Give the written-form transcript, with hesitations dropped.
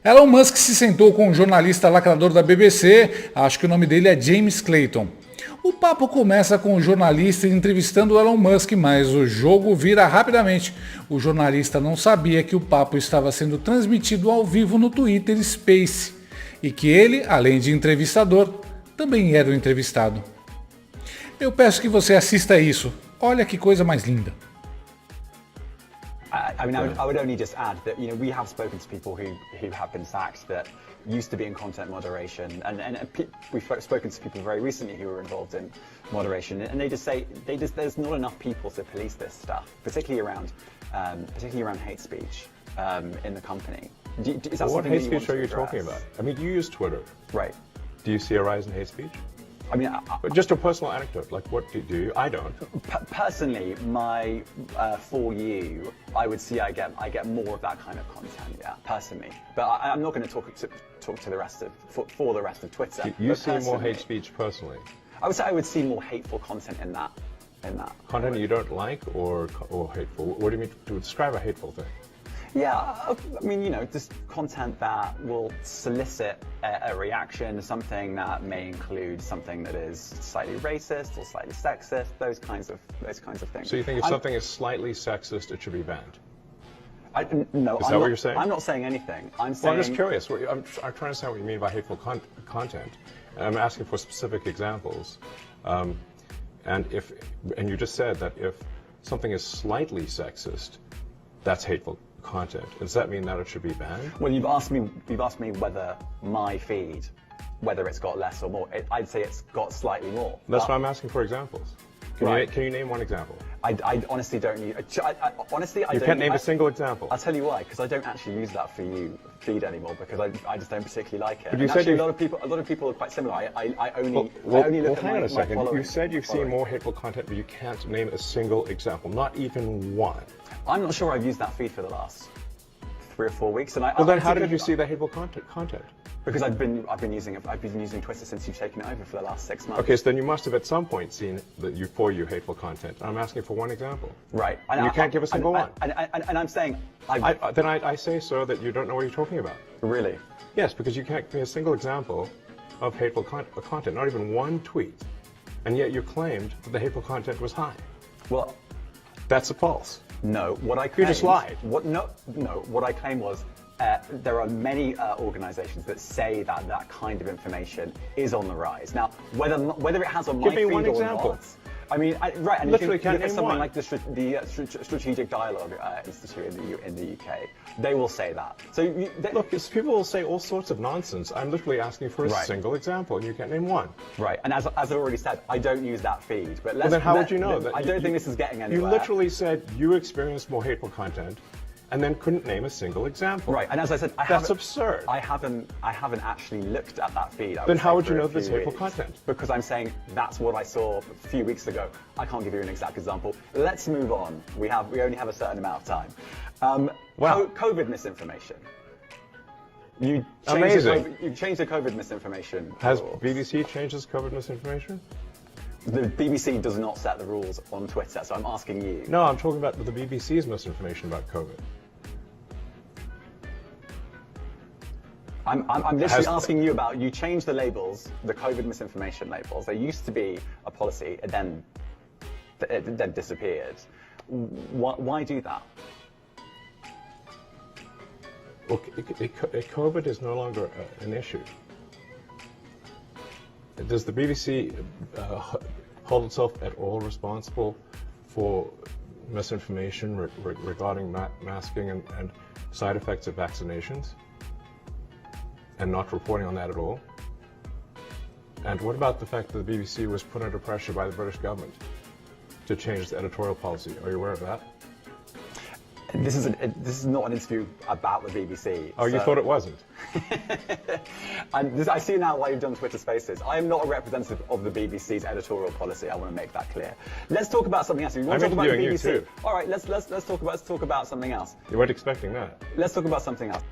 Elon Musk se sentou com um jornalista lacrador da BBC, acho que o nome dele é James Clayton. O papo começa com o jornalista entrevistando o Elon Musk, mas o jogo vira rapidamente. O jornalista não sabia que o papo estava sendo transmitido ao vivo no Twitter Space e que ele, além de entrevistador, também era o entrevistado. Eu peço que você assista isso. Olha que coisa mais linda. I would only just add that, we have spoken to people who have been sacked that used to be in content moderation, and we've spoken to people very recently who were involved in moderation, and they just say there's not enough people to police this stuff, particularly around hate speech in the company. Is that what something hate that you speech want are you to talking address? about? I mean, you use Twitter. Right. Do you see a rise in hate speech? I mean, But just a personal anecdote, like what do you? I don't. Personally, for you, I would see I get more of that kind of content, yeah, personally. But I'm not going to talk to the rest of for the rest of Twitter. You But see more hate personally, speech personally. I would say I would see more hateful content in that. Content you don't like or hateful? What do you mean to describe a hateful thing? Yeah, I mean, just content that will solicit a reaction, something that may include something that is slightly racist or slightly sexist, those kinds of things. So you think if something is slightly sexist, it should be banned? No, Is that what you're saying? I'm not saying anything. I'm saying. Well, I'm just curious. I'm trying to understand what you mean by hateful content. And I'm asking for specific examples. And you just said that if something is slightly sexist, that's hateful content. Does that mean that it should be banned? Well, you've asked me whether my feed, whether it's got less or more. I'd say it's got slightly more. That's why I'm asking for examples. Can you name one example? I honestly don't use. Honestly, I You don't. can't name a single example. I'll tell you why, because I don't actually use that for you feed anymore, because I just don't particularly like it. But you And said actually, you- a lot of people are quite similar. I only Well, look hang on a at my second. following. You said you've seen more hateful content, but you can't name a single example, not even one. I'm not sure I've used that feed for the last 3 or 4 weeks, and Well, then how did you see the hateful content? Because I've been using Twitter since you've taken it over for the last 6 months. Okay, so then you must have at some point seen for you hateful content. I'm asking for one example. Right. And you can't give a single one. And I'm saying I say, sir, that you don't know what you're talking about. Really? Yes, because you can't give me a single example of hateful content, not even one tweet. And yet you claimed that the hateful content was high. Well, that's false. No, what I claimed... You just lied. What I claimed was there are many organizations that say that kind of information is on the rise. Now, whether it has on my feed Give me one or example. not... I mean, right, and Literally you can can't look at name something one. like the Strategic Dialogue Institute in the UK. They will say that. So Look, people will say all sorts of nonsense. I'm literally asking for a Right. single example, and you can't name one. Right, and as I've already said, I don't use that feed. But Well, then how would you know? I don't think this is getting anywhere. You literally said you experienced more hateful content, and then couldn't name a single example. Right, and as I said, That's absurd. I haven't actually looked at that feed. Then how would say, you for know a there's few hateful weeks. content? Because I'm saying that's what I saw a few weeks ago. I can't give you an exact example. Let's move on. We only have a certain amount of time. Wow. COVID misinformation. You Amazing. You've changed the COVID misinformation. Has rules. BBC changed its COVID misinformation? The BBC does not set the rules on Twitter, so I'm asking you. No, I'm talking about the BBC's misinformation about COVID. I'm literally asking you about, you changed the labels, the COVID misinformation labels. There used to be a policy, and then it then disappeared. Why do that? Well, COVID is no longer an issue. Does the BBC hold itself at all responsible for misinformation regarding masking and side effects of vaccinations? And not reporting on that at all? And what about the fact that the BBC was put under pressure by the British government to change its editorial policy? Are you aware of that? This is not an interview about the BBC. Oh, you thought it wasn't? I see now why you've done Twitter Spaces. I am not a representative of the BBC's editorial policy. I want to make that clear. Let's talk about something else. You want to talk about the BBC? You too. All right, let's talk about something else. You weren't expecting that. Let's talk about something else.